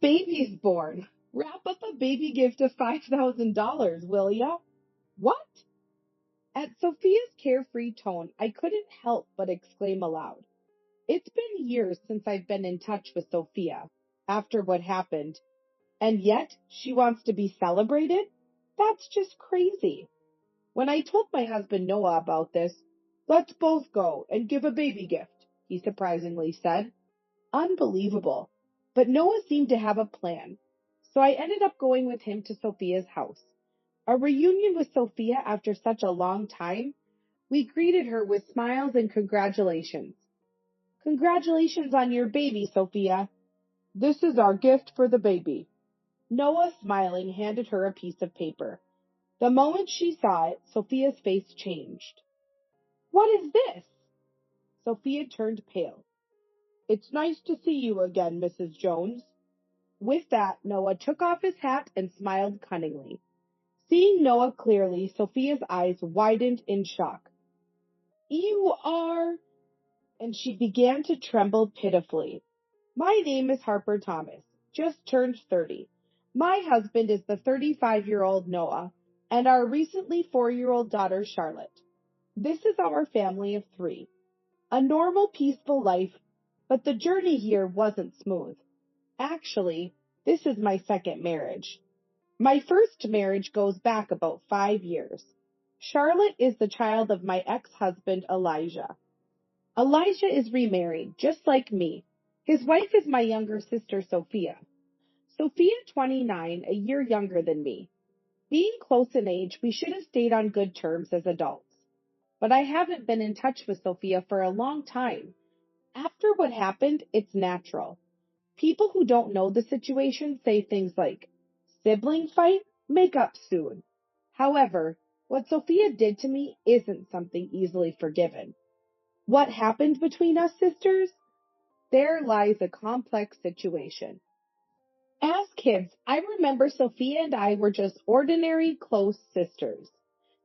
baby's born. Wrap up a baby gift of $5,000, will ya? What? At Sophia's carefree tone, I couldn't help but exclaim aloud. It's been years since I've been in touch with Sophia after what happened, and yet she wants to be celebrated? That's just crazy. When I told my husband Noah about this, let's both go and give a baby gift, he surprisingly said. Unbelievable. But Noah seemed to have a plan, so I ended up going with him to Sophia's house. A reunion with Sophia after such a long time, we greeted her with smiles and congratulations. Congratulations on your baby, Sophia. This is our gift for the baby. Noah, smiling, handed her a piece of paper. The moment she saw it, Sophia's face changed. What is this? Sophia turned pale. It's nice to see you again, Mrs. Jones. With that, Noah took off his hat and smiled cunningly. Seeing Noah clearly, Sophia's eyes widened in shock. You are... And she began to tremble pitifully. My name is Harper Thomas, just turned 30. My husband is the 35-year-old Noah, and our recently 4-year-old daughter Charlotte. This is our family of 3. A normal, peaceful life, but the journey here wasn't smooth. Actually, this is my second marriage. My first marriage goes back about 5 years. Charlotte is the child of my ex-husband Elijah. Elijah is remarried, just like me. His wife is my younger sister Sophia. Sophia, 29, a year younger than me. Being close in age, we should have stayed on good terms as adults. But I haven't been in touch with Sophia for a long time. After what happened, it's natural. People who don't know the situation say things like, sibling fight? Make up soon. However, what Sophia did to me isn't something easily forgiven. What happened between us sisters? There lies a complex situation. As kids, I remember Sophia and I were just ordinary close sisters.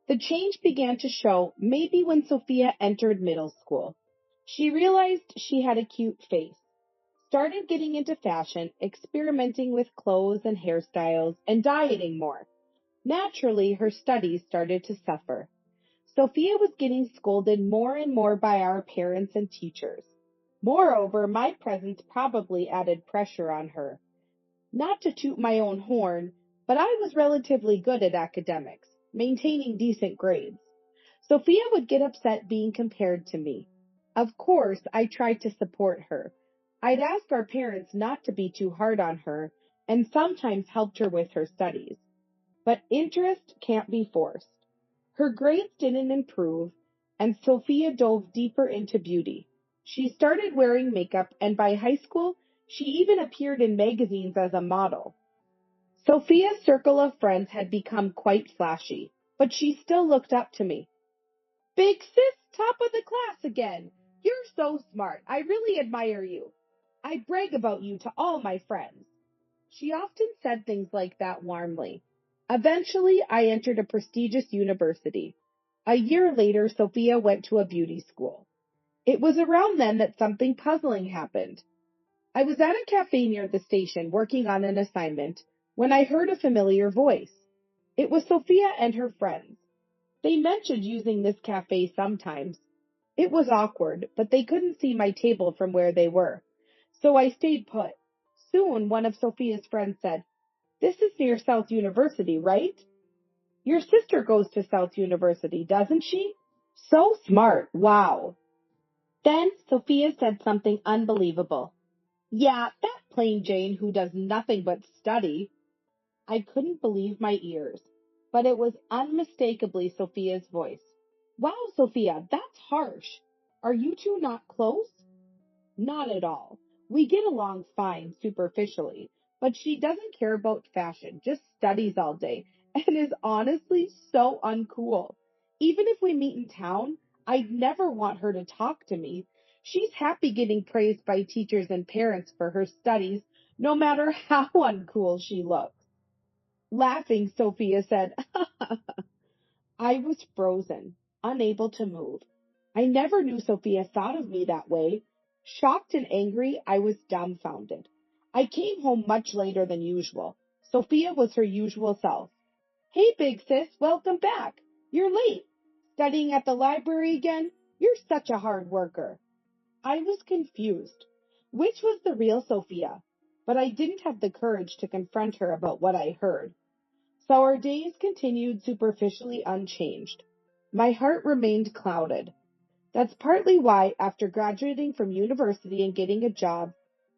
The change began to show maybe when Sophia entered middle school. She realized she had a cute face, started getting into fashion, experimenting with clothes and hairstyles, and dieting more. Naturally, her studies started to suffer. Sophia was getting scolded more and more by our parents and teachers. Moreover, my presence probably added pressure on her. Not to toot my own horn, but I was relatively good at academics, maintaining decent grades. Sophia would get upset being compared to me. Of course, I tried to support her. I'd ask our parents not to be too hard on her, and sometimes helped her with her studies. But interest can't be forced. Her grades didn't improve, and Sophia dove deeper into beauty. She started wearing makeup, and by high school, she even appeared in magazines as a model. Sophia's circle of friends had become quite flashy, but she still looked up to me. Big sis, top of the class again. You're so smart. I really admire you. I brag about you to all my friends. She often said things like that warmly. Eventually, I entered a prestigious university. A year later, Sophia went to a beauty school. It was around then that something puzzling happened. I was at a cafe near the station working on an assignment when I heard a familiar voice. It was Sophia and her friends. They mentioned using this cafe sometimes. It was awkward, but they couldn't see my table from where they were. So I stayed put. Soon, one of Sophia's friends said, This is near South University, right? Your sister goes to South University, doesn't she? So smart. Wow. Then Sophia said something unbelievable. Yeah, that plain Jane who does nothing but study. I couldn't believe my ears, but it was unmistakably Sophia's voice. Wow, Sophia, that's harsh. Are you two not close? Not at all. We get along fine superficially, but she doesn't care about fashion, just studies all day, and is honestly so uncool. Even if we meet in town, I'd never want her to talk to me. She's happy getting praised by teachers and parents for her studies, no matter how uncool she looks. Laughing, Sophia said, I was frozen, unable to move. I never knew Sophia thought of me that way. Shocked and angry, I was dumbfounded. I came home much later than usual. Sophia was her usual self. Hey, big sis, welcome back. You're late. Studying at the library again? You're such a hard worker. I was confused. Which was the real Sophia? But I didn't have the courage to confront her about what I heard. So our days continued superficially unchanged. My heart remained clouded. That's partly why, after graduating from university and getting a job,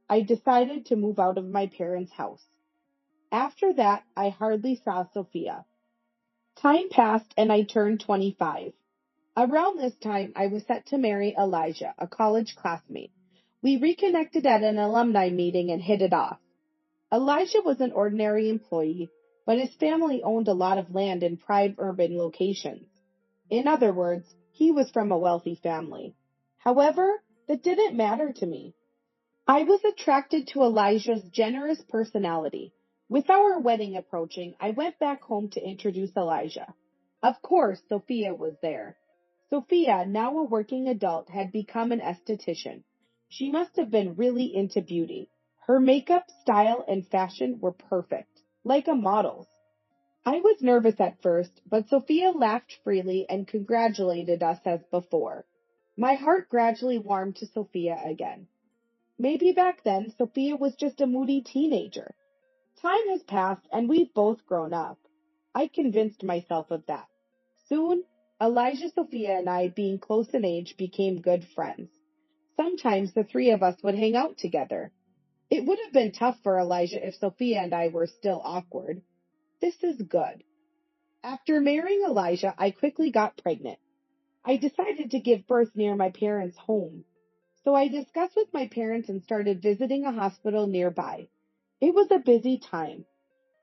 I decided to move out of my parents' house. After that, I hardly saw Sophia. Time passed and I turned 25. Around this time, I was set to marry Elijah, a college classmate. We reconnected at an alumni meeting and hit it off. Elijah was an ordinary employee, but his family owned a lot of land in prime urban locations. In other words, he was from a wealthy family. However, that didn't matter to me. I was attracted to Elijah's generous personality. With our wedding approaching, I went back home to introduce Elijah. Of course, Sophia was there. Sophia, now a working adult, had become an esthetician. She must have been really into beauty. Her makeup, style, and fashion were perfect, like a model's. I was nervous at first, but Sophia laughed freely and congratulated us as before. My heart gradually warmed to Sophia again. Maybe back then, Sophia was just a moody teenager. Time has passed and we've both grown up. I convinced myself of that. Soon, Elijah, Sophia, and I, being close in age, became good friends. Sometimes the three of us would hang out together. It would have been tough for Elijah if Sophia and I were still awkward. This is good. After marrying Elijah, I quickly got pregnant. I decided to give birth near my parents' home. So I discussed with my parents and started visiting a hospital nearby. It was a busy time.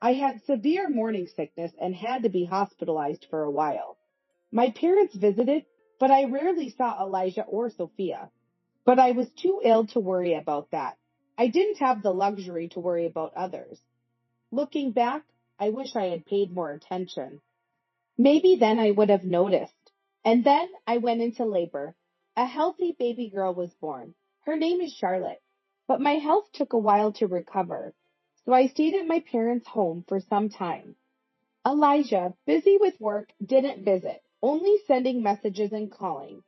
I had severe morning sickness and had to be hospitalized for a while. My parents visited, but I rarely saw Elijah or Sophia. But I was too ill to worry about that. I didn't have the luxury to worry about others. Looking back, I wish I had paid more attention. Maybe then I would have noticed. And then I went into labor. A healthy baby girl was born. Her name is Charlotte. But my health took a while to recover, so I stayed at my parents' home for some time. Elijah, busy with work, didn't visit, only sending messages and calling.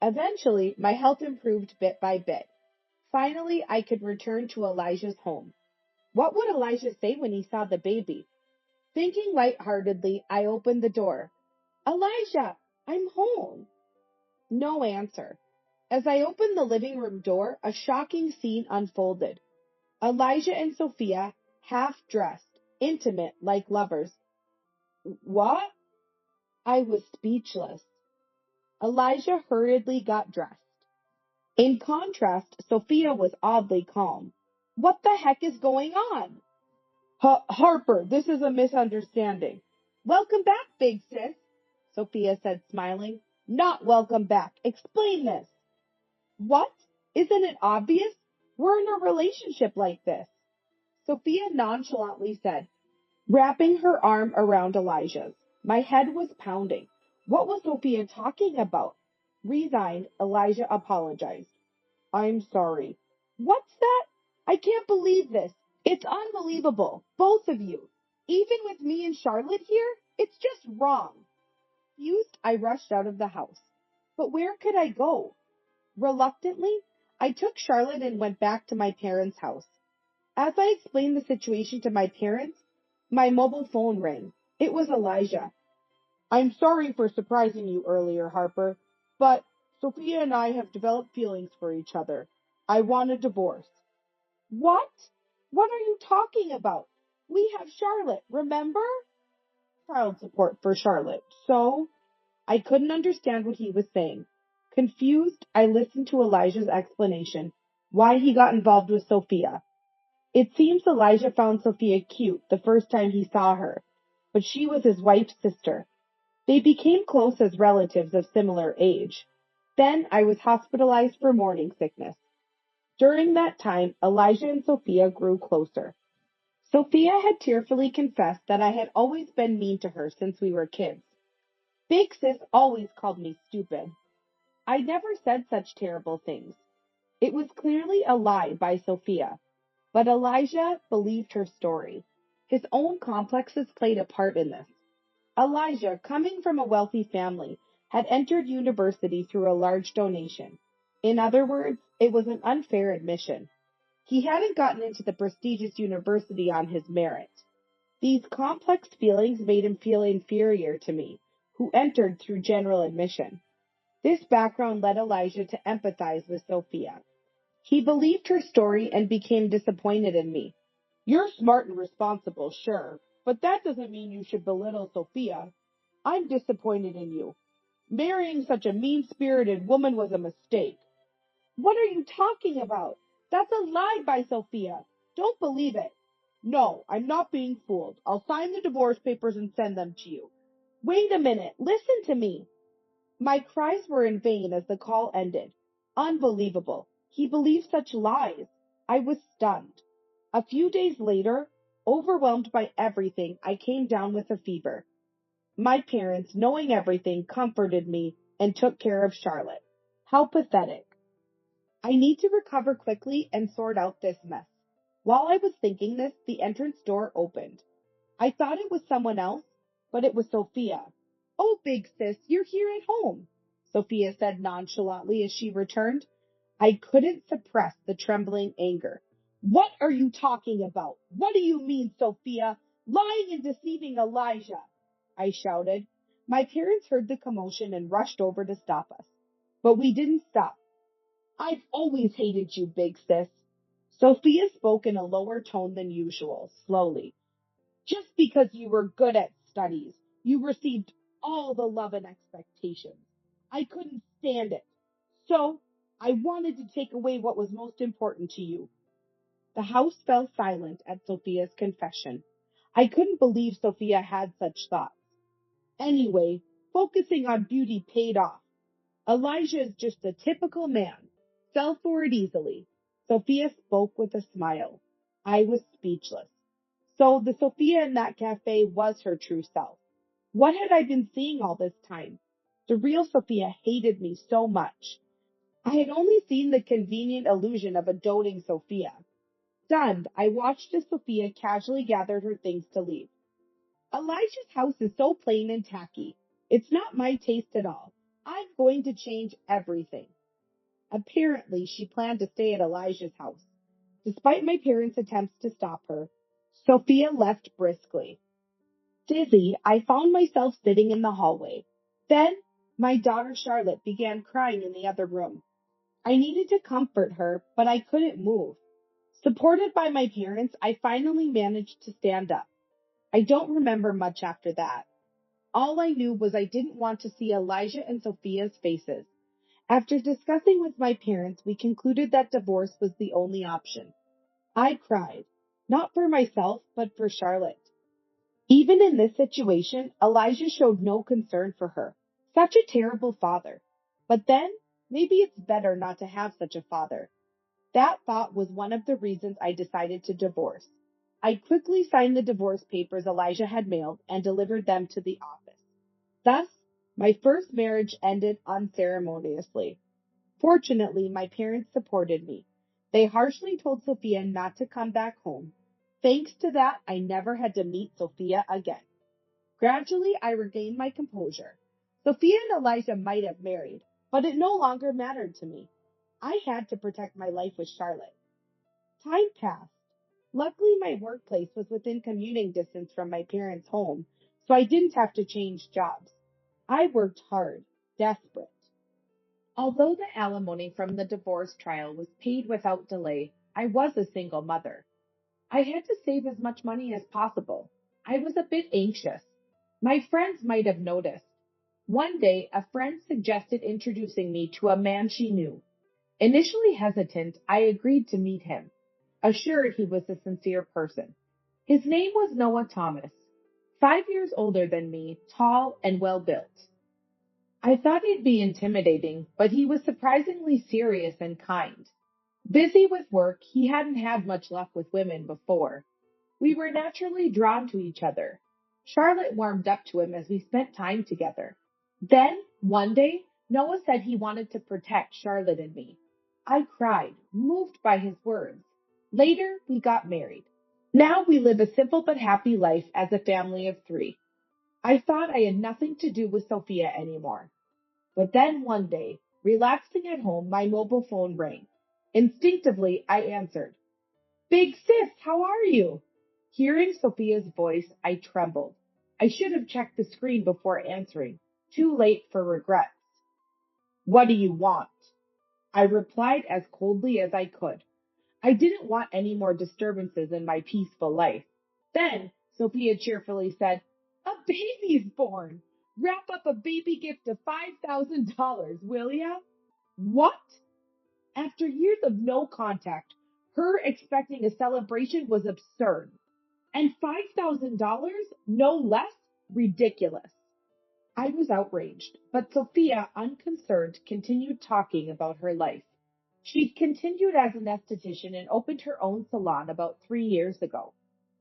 Eventually, my health improved bit by bit. Finally, I could return to Elijah's home. What would Elijah say when he saw the baby? Thinking lightheartedly, I opened the door. Elijah, I'm home. No answer. As I opened the living room door, a shocking scene unfolded. Elijah and Sophia, half dressed, intimate like lovers. What? I was speechless. Elijah hurriedly got dressed. In contrast, Sophia was oddly calm. What the heck is going on? Harper, this is a misunderstanding. Welcome back, big sis, Sophia said, smiling. Not welcome back. Explain this. What? Isn't it obvious? We're in a relationship like this. Sophia nonchalantly said, wrapping her arm around Elijah's. My head was pounding. What was Sophia talking about? Resigned, Elijah apologized. I'm sorry. What's that? I can't believe this. It's unbelievable. Both of you. Even with me and Charlotte here, it's just wrong. Confused, I rushed out of the house. But where could I go? Reluctantly, I took Charlotte and went back to my parents' house. As I explained the situation to my parents, my mobile phone rang. It was Elijah. I'm sorry for surprising you earlier, Harper, but Sophia and I have developed feelings for each other. I want a divorce. What? What are you talking about? We have Charlotte, remember? Child support for Charlotte. So? I couldn't understand what he was saying. Confused, I listened to Elijah's explanation, why he got involved with Sophia. It seems Elijah found Sophia cute the first time he saw her, but she was his wife's sister. They became close as relatives of similar age. Then I was hospitalized for morning sickness. During that time, Elijah and Sophia grew closer. Sophia had tearfully confessed that I had always been mean to her since we were kids. Big sis always called me stupid. I never said such terrible things. It was clearly a lie by Sophia. But Elijah believed her story. His own complexes played a part in this. Elijah, coming from a wealthy family, had entered university through a large donation. In other words, it was an unfair admission. He hadn't gotten into the prestigious university on his merit. These complex feelings made him feel inferior to me, who entered through general admission. This background led Elijah to empathize with Sophia. He believed her story and became disappointed in me. You're smart and responsible, sure, but that doesn't mean you should belittle Sophia. I'm disappointed in you. Marrying such a mean-spirited woman was a mistake. What are you talking about? That's a lie by Sophia. Don't believe it. No, I'm not being fooled. I'll sign the divorce papers and send them to you. Wait a minute. Listen to me. My cries were in vain as the call ended. Unbelievable. He believed such lies. I was stunned. A few days later, overwhelmed by everything, I came down with a fever. My parents, knowing everything, comforted me and took care of Charlotte. How pathetic. I need to recover quickly and sort out this mess. While I was thinking this, the entrance door opened. I thought it was someone else, but it was Sophia. Oh, big sis, you're here at home, Sophia said nonchalantly as she returned. I couldn't suppress the trembling anger. What are you talking about? What do you mean, Sophia? Lying and deceiving Elijah, I shouted. My parents heard the commotion and rushed over to stop us. But we didn't stop. I've always hated you, big sis. Sophia spoke in a lower tone than usual, slowly. Just because you were good at studies, you received all the love and expectations. I couldn't stand it. So, I wanted to take away what was most important to you. The house fell silent at Sophia's confession. I couldn't believe Sophia had such thoughts. Anyway, focusing on beauty paid off. Elijah is just a typical man. Fell for it easily. Sophia spoke with a smile. I was speechless. So the Sophia in that cafe was her true self. What had I been seeing all this time? The real Sophia hated me so much. I had only seen the convenient illusion of a doting Sophia. Stunned, I watched as Sophia casually gathered her things to leave. Elijah's house is so plain and tacky. It's not my taste at all. I'm going to change everything. Apparently, she planned to stay at Elijah's house. Despite my parents' attempts to stop her, Sophia left briskly. Dizzy, I found myself sitting in the hallway. Then, my daughter Charlotte began crying in the other room. I needed to comfort her, but I couldn't move. Supported by my parents, I finally managed to stand up. I don't remember much after that. All I knew was I didn't want to see Elijah and Sophia's faces. After discussing with my parents, we concluded that divorce was the only option. I cried, not for myself, but for Charlotte. Even in this situation, Elijah showed no concern for her. Such a terrible father. But then, maybe it's better not to have such a father. That thought was one of the reasons I decided to divorce. I quickly signed the divorce papers Elijah had mailed and delivered them to the office. Thus, my first marriage ended unceremoniously. Fortunately, my parents supported me. They harshly told Sophia not to come back home. Thanks to that, I never had to meet Sophia again. Gradually, I regained my composure. Sophia and Elijah might have married, but it no longer mattered to me. I had to protect my life with Charlotte. Time passed. Luckily, my workplace was within commuting distance from my parents' home, so I didn't have to change jobs. I worked hard, desperate. Although the alimony from the divorce trial was paid without delay, I was a single mother. I had to save as much money as possible. I was a bit anxious. My friends might have noticed. One day, a friend suggested introducing me to a man she knew. Initially hesitant, I agreed to meet him, assured he was a sincere person. His name was Noah Thomas, 5 years older than me, tall and well built. I thought he'd be intimidating, but he was surprisingly serious and kind. Busy with work, he hadn't had much luck with women before. We were naturally drawn to each other. Charlotte warmed up to him as we spent time together. Then, one day, Noah said he wanted to protect Charlotte and me. I cried, moved by his words. Later, we got married. Now we live a simple but happy life as a family of three. I thought I had nothing to do with Sophia anymore. But then one day, relaxing at home, my mobile phone rang. Instinctively, I answered. Big sis, how are you? Hearing Sophia's voice, I trembled. I should have checked the screen before answering. Too late for regrets. What do you want? I replied as coldly as I could. I didn't want any more disturbances in my peaceful life. Then Sophia cheerfully said, a baby's born. Wrap up a baby gift of $5,000, will ya? What? After years of no contact, her expecting a celebration was absurd. And $5,000? No less? Ridiculous. I was outraged, but Sophia, unconcerned, continued talking about her life. She'd continued as an esthetician and opened her own salon about 3 years ago.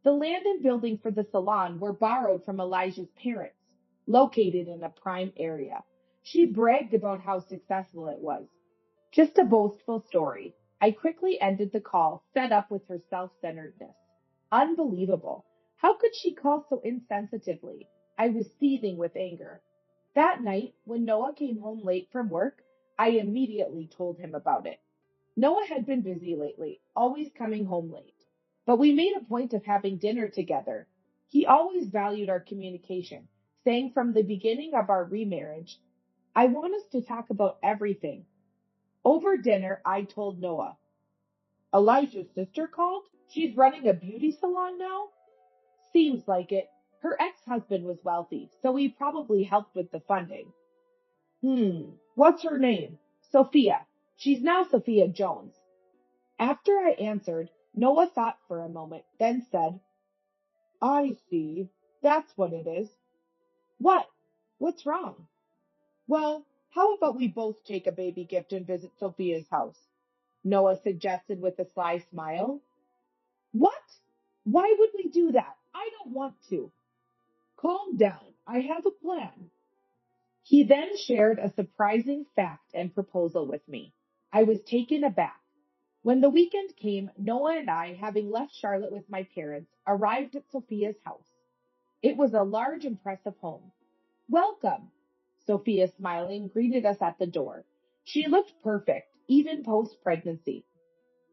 The land and building for the salon were borrowed from Elijah's parents, located in a prime area. She bragged about how successful it was. Just a boastful story. I quickly ended the call, fed up with her self-centeredness. Unbelievable. How could she call so insensitively? I was seething with anger. That night, when Noah came home late from work, I immediately told him about it. Noah had been busy lately, always coming home late. But we made a point of having dinner together. He always valued our communication, saying from the beginning of our remarriage, I want us to talk about everything. Over dinner, I told Noah, Elijah's sister called? She's running a beauty salon now? Seems like it. Her ex-husband was wealthy, so he probably helped with the funding. What's her name? Sophia. She's now Sophia Jones. After I answered, Noah thought for a moment, then said, I see. That's what it is. What? What's wrong? Well, how about we both take a baby gift and visit Sophia's house? Noah suggested with a sly smile. What? Why would we do that? I don't want to. Calm down. I have a plan. He then shared a surprising fact and proposal with me. I was taken aback. When the weekend came, Noah and I, having left Charlotte with my parents, arrived at Sophia's house. It was a large, impressive home. Welcome. Sophia, smiling, greeted us at the door. She looked perfect, even post-pregnancy.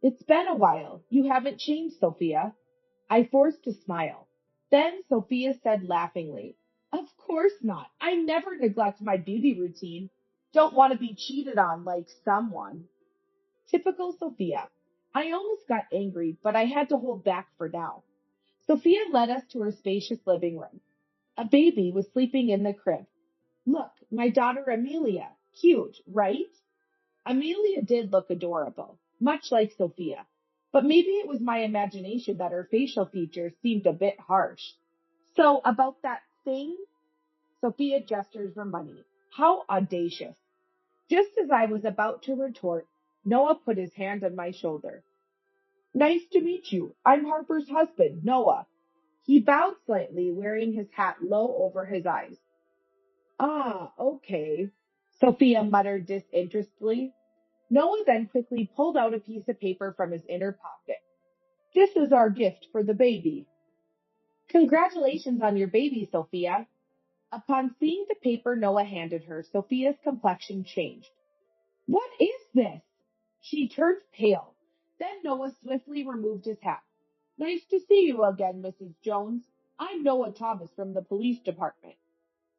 It's been a while. You haven't changed, Sophia. I forced a smile. Then Sophia said laughingly, Of course not. I never neglect my beauty routine. Don't want to be cheated on like someone. Typical Sophia. I almost got angry, but I had to hold back for now. Sophia led us to her spacious living room. A baby was sleeping in the crib. Look, my daughter Amelia. Cute, right? Amelia did look adorable, much like Sophia. But maybe it was my imagination that her facial features seemed a bit harsh. So, about that thing? Sophia gestured for money. How audacious. Just as I was about to retort, Noah put his hand on my shoulder. Nice to meet you. I'm Harper's husband, Noah. He bowed slightly, wearing his hat low over his eyes. Ah, okay, Sophia muttered disinterestedly. Noah then quickly pulled out a piece of paper from his inner pocket. This is our gift for the baby. Congratulations on your baby, Sophia. Upon seeing the paper Noah handed her, Sophia's complexion changed. What is this? She turned pale. Then Noah swiftly removed his hat. Nice to see you again, Mrs. Jones. I'm Noah Thomas from the police department.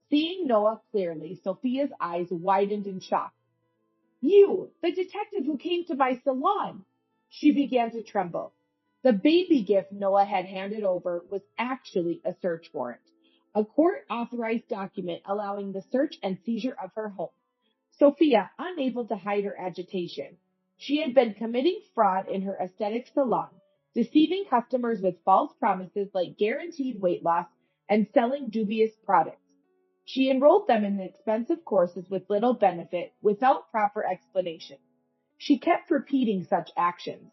Seeing Noah clearly, Sophia's eyes widened in shock. You, the detective who came to my salon. She began to tremble. The baby gift Noah had handed over was actually a search warrant, a court-authorized document allowing the search and seizure of her home. Sophia, unable to hide her agitation. She had been committing fraud in her aesthetic salon, deceiving customers with false promises like guaranteed weight loss and selling dubious products. She enrolled them in expensive courses with little benefit, without proper explanation. She kept repeating such actions.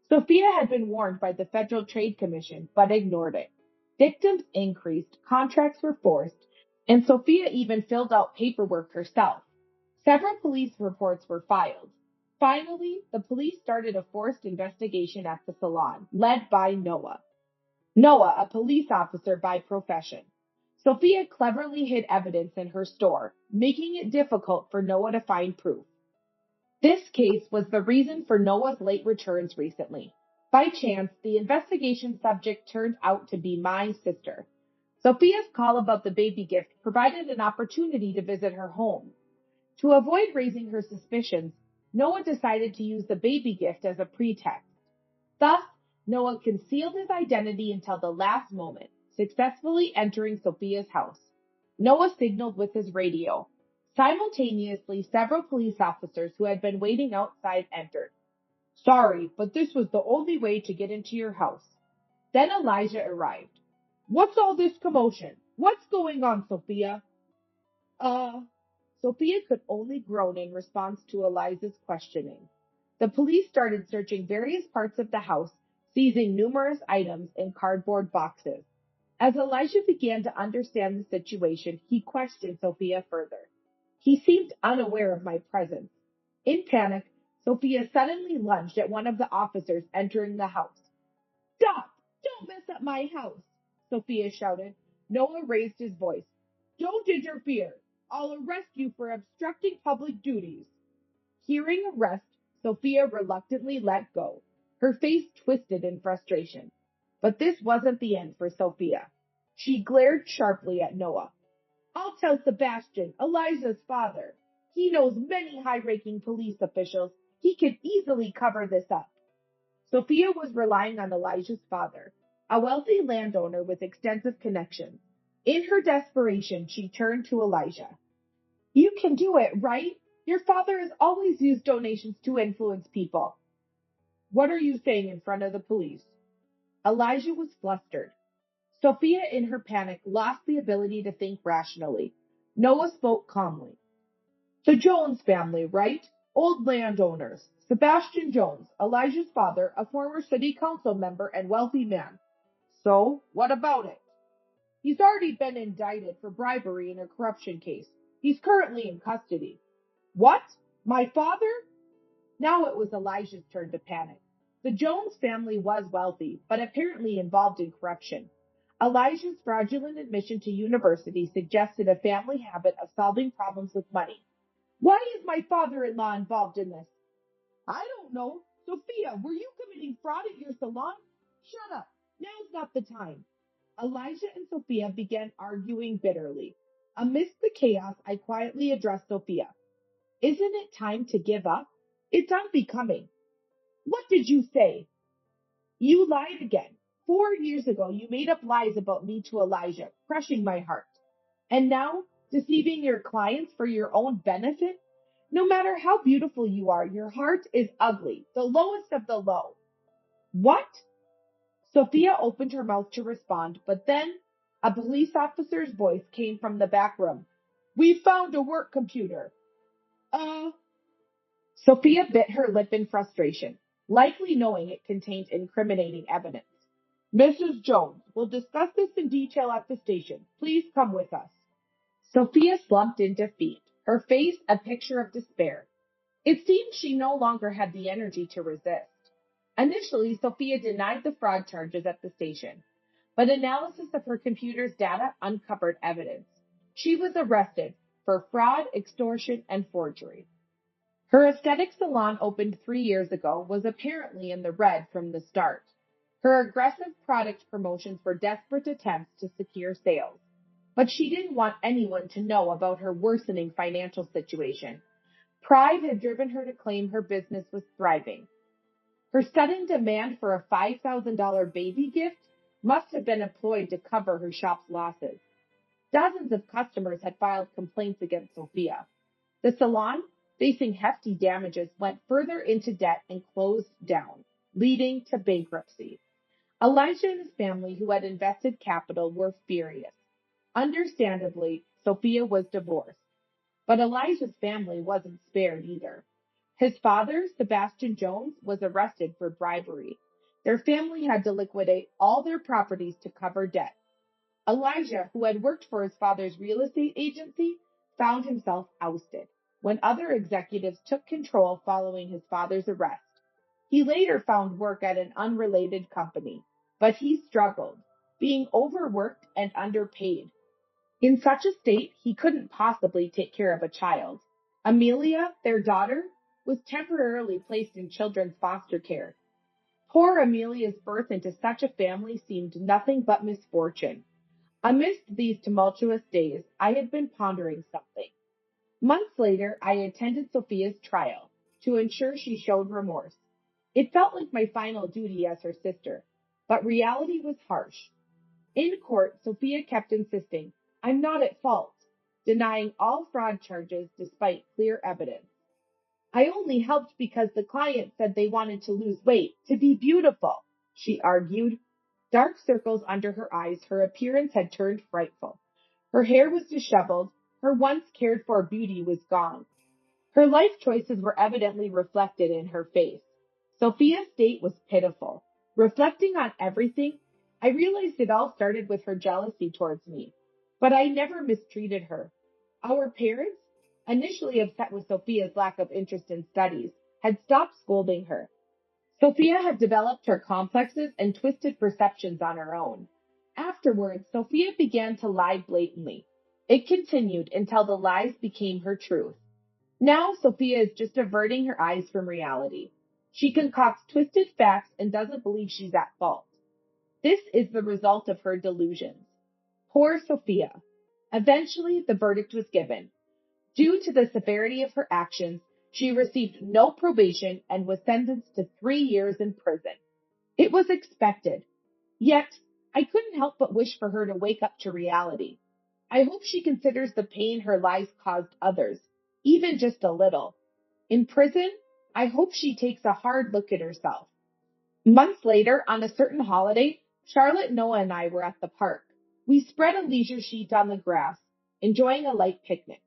Sophia had been warned by the Federal Trade Commission, but ignored it. Victims increased, contracts were forced, and Sophia even filled out paperwork herself. Several police reports were filed. Finally, the police started a forced investigation at the salon, led by Noah. Noah, a police officer by profession. Sophia cleverly hid evidence in her store, making it difficult for Noah to find proof. This case was the reason for Noah's late returns recently. By chance, the investigation subject turned out to be my sister. Sophia's call about the baby gift provided an opportunity to visit her home. To avoid raising her suspicions, Noah decided to use the baby gift as a pretext. Thus, Noah concealed his identity until the last moment, successfully entering Sophia's house. Noah signaled with his radio. Simultaneously, several police officers who had been waiting outside entered. Sorry, but this was the only way to get into your house. Then Elijah arrived. What's all this commotion? What's going on, Sophia? Uh, Sophia could only groan in response to Eliza's questioning. The police started searching various parts of the house, seizing numerous items in cardboard boxes. As Elijah began to understand the situation, he questioned Sophia further. He seemed unaware of my presence. In panic, Sophia suddenly lunged at one of the officers entering the house. Stop! Don't mess up my house! Sophia shouted. Noah raised his voice. Don't interfere! I'll arrest you for obstructing public duties. Hearing arrest, Sophia reluctantly let go. Her face twisted in frustration. But this wasn't the end for Sophia. She glared sharply at Noah. I'll tell Sebastian, Eliza's father. He knows many high-ranking police officials. He could easily cover this up. Sophia was relying on Elijah's father, a wealthy landowner with extensive connections. In her desperation, she turned to Elijah. You can do it, right? Your father has always used donations to influence people. What are you saying in front of the police? Elijah was flustered. Sophia, in her panic, lost the ability to think rationally. Noah spoke calmly. The Jones family, right? Old landowners. Sebastian Jones, Elijah's father, a former city council member and wealthy man. So, what about it? He's already been indicted for bribery in a corruption case. He's currently in custody. What? My father? Now it was Elijah's turn to panic. The Jones family was wealthy, but apparently involved in corruption. Elijah's fraudulent admission to university suggested a family habit of solving problems with money. Why is my father-in-law involved in this? I don't know. Sophia, were you committing fraud at your salon? Shut up. Now's not the time. Elijah and Sophia began arguing bitterly. Amidst the chaos, I quietly addressed Sophia. Isn't it time to give up? It's unbecoming. What did you say? You lied again. 4 years ago, you made up lies about me to Elijah, crushing my heart. And now, deceiving your clients for your own benefit? No matter how beautiful you are, your heart is ugly, the lowest of the low. What? Sophia opened her mouth to respond, but then a police officer's voice came from the back room. We found a work computer. Sophia bit her lip in frustration, likely knowing it contained incriminating evidence. Mrs. Jones, we'll discuss this in detail at the station. Please come with us. Sophia slumped in defeat, her face a picture of despair. It seemed she no longer had the energy to resist. Initially, Sophia denied the fraud charges at the station, but analysis of her computer's data uncovered evidence. She was arrested for fraud, extortion, and forgery. Her aesthetic salon, opened 3 years ago, was apparently in the red from the start. Her aggressive product promotions were desperate attempts to secure sales. But she didn't want anyone to know about her worsening financial situation. Pride had driven her to claim her business was thriving. Her sudden demand for a $5,000 baby gift must have been employed to cover her shop's losses. Dozens of customers had filed complaints against Sophia. The salon, facing hefty damages, went further into debt and closed down, leading to bankruptcy. Elijah and his family, who had invested capital, were furious. Understandably, Sophia was divorced. But Elijah's family wasn't spared either. His father, Sebastian Jones, was arrested for bribery. Their family had to liquidate all their properties to cover debt. Elijah, who had worked for his father's real estate agency, found himself ousted. when other executives took control following his father's arrest. He later found work at an unrelated company, but he struggled, being overworked and underpaid. In such a state, he couldn't possibly take care of a child. Amelia, their daughter, was temporarily placed in children's foster care. Poor Amelia's birth into such a family seemed nothing but misfortune. Amidst these tumultuous days, I had been pondering something. Months later, I attended Sophia's trial to ensure she showed remorse. It felt like my final duty as her sister, but reality was harsh. In court, Sophia kept insisting, I'm not at fault, denying all fraud charges despite clear evidence. I only helped because the client said they wanted to lose weight, to be beautiful, she argued. Dark circles under her eyes, her appearance had turned frightful. Her hair was disheveled, her once cared for beauty was gone. Her life choices were evidently reflected in her face. Sophia's state was pitiful. Reflecting on everything, I realized it all started with her jealousy towards me. But I never mistreated her. Our parents, initially upset with Sophia's lack of interest in studies, had stopped scolding her. Sophia had developed her complexes and twisted perceptions on her own. Afterwards, Sophia began to lie blatantly. It continued until the lies became her truth. Now Sophia is just averting her eyes from reality. She concocts twisted facts and doesn't believe she's at fault. This is the result of her delusions. Poor Sophia. Eventually, the verdict was given. Due to the severity of her actions, she received no probation and was sentenced to 3 years in prison. It was expected. Yet, I couldn't help but wish for her to wake up to reality. I hope she considers the pain her lies caused others, even just a little. In prison, I hope she takes a hard look at herself. Months later, on a certain holiday, Charlotte, Noah, and I were at the park. We spread a leisure sheet on the grass, enjoying a light picnic.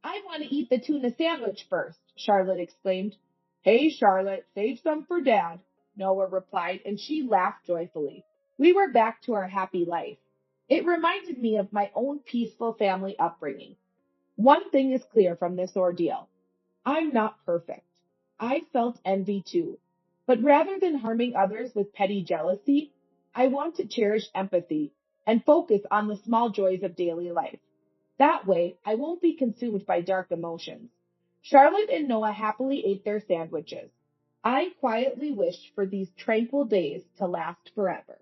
I want to eat the tuna sandwich first, Charlotte exclaimed. Hey, Charlotte, save some for Dad, Noah replied, and she laughed joyfully. We were back to our happy life. It reminded me of my own peaceful family upbringing. One thing is clear from this ordeal. I'm not perfect. I felt envy too. But rather than harming others with petty jealousy, I want to cherish empathy and focus on the small joys of daily life. That way, I won't be consumed by dark emotions. Charlotte and Noah happily ate their sandwiches. I quietly wished for these tranquil days to last forever.